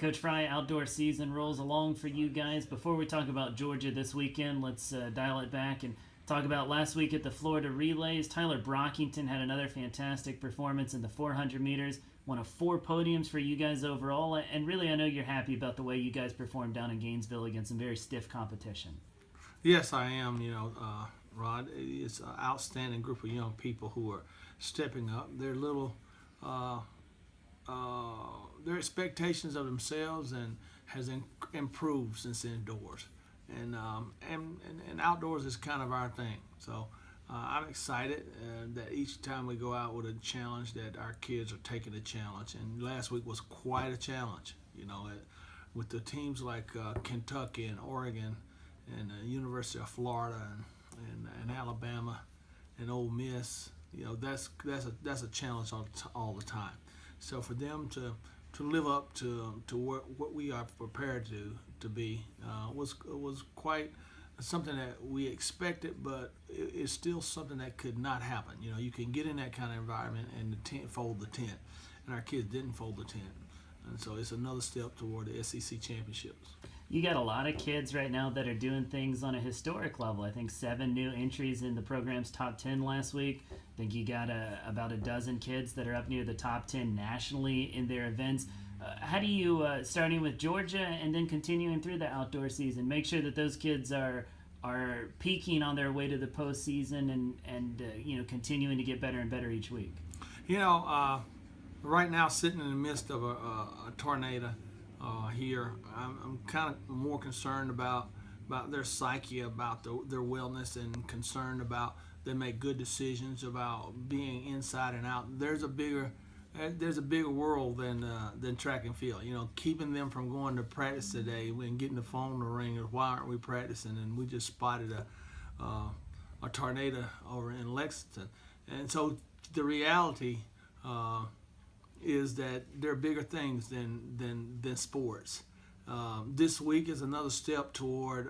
Coach Fry, outdoor season rolls along for you guys. Before we talk about Georgia this weekend, let's dial it back and talk about last week at the Florida Relays. Tyler Brockington had another fantastic performance in the 400 meters, one of 4 podiums for you guys overall. And really, I know you're happy about the way you guys performed down in Gainesville against some very stiff competition. Yes, I am. Rod, it's an outstanding group of young people who are stepping up. They're little. Their expectations of themselves and has improved since indoors, and outdoors is kind of our thing. So I'm excited that each time we go out with a challenge, that our kids are taking the challenge. And last week was quite a challenge. With the teams like Kentucky and Oregon and the University of Florida and Alabama and Ole Miss. That's a challenge all the time. So for them to live up to what we are prepared to be was quite something that we expected, but it's still something that could not happen. You can get in that kind of environment and the tent fold the tent, and our kids didn't fold the tent, and so it's another step toward the SEC championships. You got a lot of kids right now that are doing things on a historic level. I think 7 new entries in the program's top 10 last week. I think you got about a dozen kids that are up near the top 10 nationally in their events. How do you, starting with Georgia and then continuing through the outdoor season, make sure that those kids are peaking on their way to the postseason and continuing to get better and better each week? Right now, sitting in the midst of a tornado here, I'm kind of more concerned about their psyche, about their wellness, and concerned about they make good decisions about being inside and out. There's a bigger world than track and field. Keeping them from going to practice today and getting the phone to ring, or why aren't we practicing? And we just spotted a tornado over in Lexington, and so the reality is that there are bigger things than sports. This week is another step toward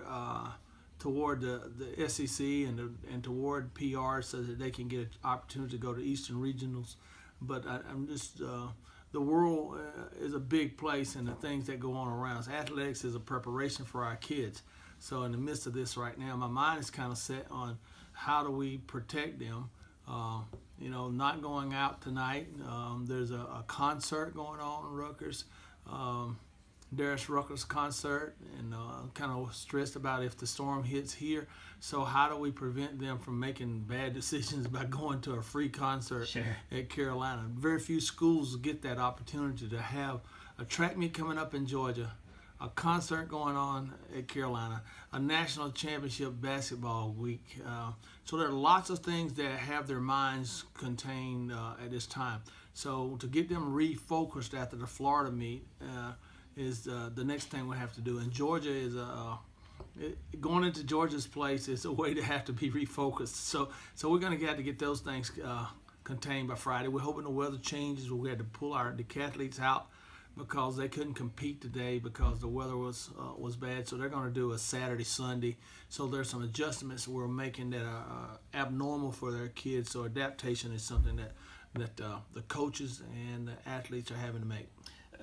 the SEC and toward PR, so that they can get an opportunity to go to Eastern Regionals. But I'm just the world is a big place, and the things that go on around us. Athletics is a preparation for our kids. So in the midst of this right now, my mind is kind of set on how do we protect them. Not going out tonight. There's a concert going on in Rutgers, Darius Rucker's concert, and kind of stressed about if the storm hits here. So how do we prevent them from making bad decisions by going to a free concert at Carolina? Very few schools get that opportunity to have a track meet coming up in Georgia, a concert going on at Carolina, a national championship basketball week. So there are lots of things that have their minds contained at this time. So to get them refocused after the Florida meet is the next thing we have to do. And Georgia is going into Georgia's place is a way to have to be refocused. So we're going to have to get those things contained by Friday. We're hoping the weather changes. We had to pull our decathletes out because they couldn't compete today because the weather was bad. So they're going to do a Saturday, Sunday. So there's some adjustments we're making that are abnormal for their kids. So adaptation is something that the coaches and the athletes are having to make.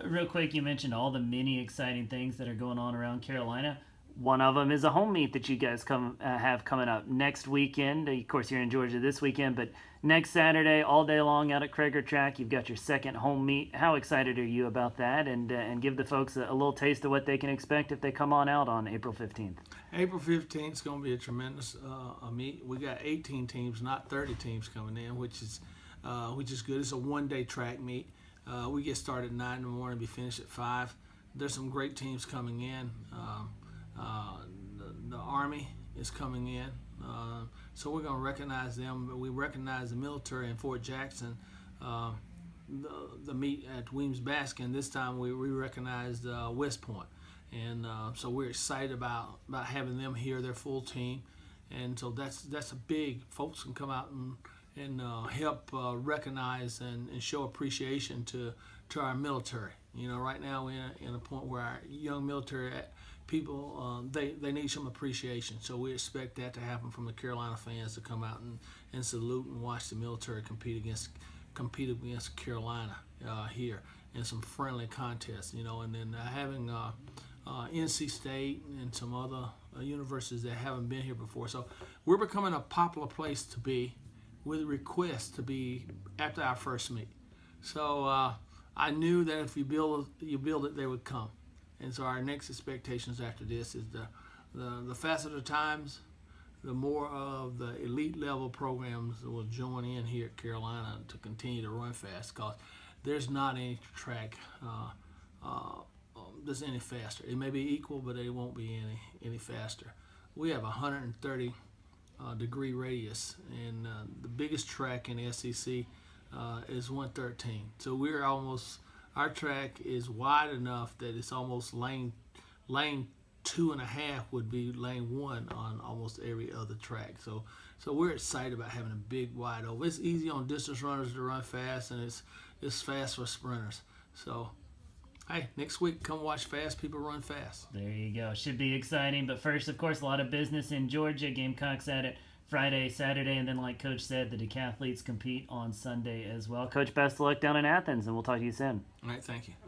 Real quick, you mentioned all the many exciting things that are going on around Carolina. One of them is a home meet that you guys have coming up next weekend. Of course, you're in Georgia this weekend, but next Saturday, all day long out at Krager Track, you've got your second home meet. How excited are you about that? And give the folks a little taste of what they can expect if they come on out on April 15th. April 15th is going to be a tremendous meet. We got 18 teams, not 30 teams coming in, which is good. It's a one-day track meet. We get started at 9 in the morning, be finished at 5. There's some great teams coming in. The Army is coming in, so we're going to recognize them. We recognize the military in Fort Jackson, the meet at Weems-Baskin. This time we recognized West Point, and so we're excited about having them here, their full team, and so that's a big. Folks can come out and help recognize and show appreciation to our military. Right now we're in a point where our young military people, they need some appreciation. So we expect that to happen from the Carolina fans to come out and salute and watch the military compete against compete against Carolina here in some friendly contests, and then having NC State and some other universities that haven't been here before. So we're becoming a popular place to be, with requests to be after our first meet. So I knew that if you build it, they would come. And so our next expectations after this is the faster the times, the more of the elite level programs will join in here at Carolina to continue to run fast, because there's not any track that's any faster. It may be equal, but it won't be any faster. We have a 130 degree radius, and the biggest track in the SEC is 113. So our track is wide enough that it's almost lane 2.5 would be lane 1 on almost every other track. So we're excited about having a big wide oval. It's easy on distance runners to run fast, and it's fast for sprinters. So hey, next week come watch fast people run fast. There you go. Should be exciting. But first, of course, a lot of business in Georgia. Gamecocks at it Friday, Saturday, and then like Coach said, the decathletes compete on Sunday as well. Coach, best of luck down in Athens, and we'll talk to you soon. All right, thank you.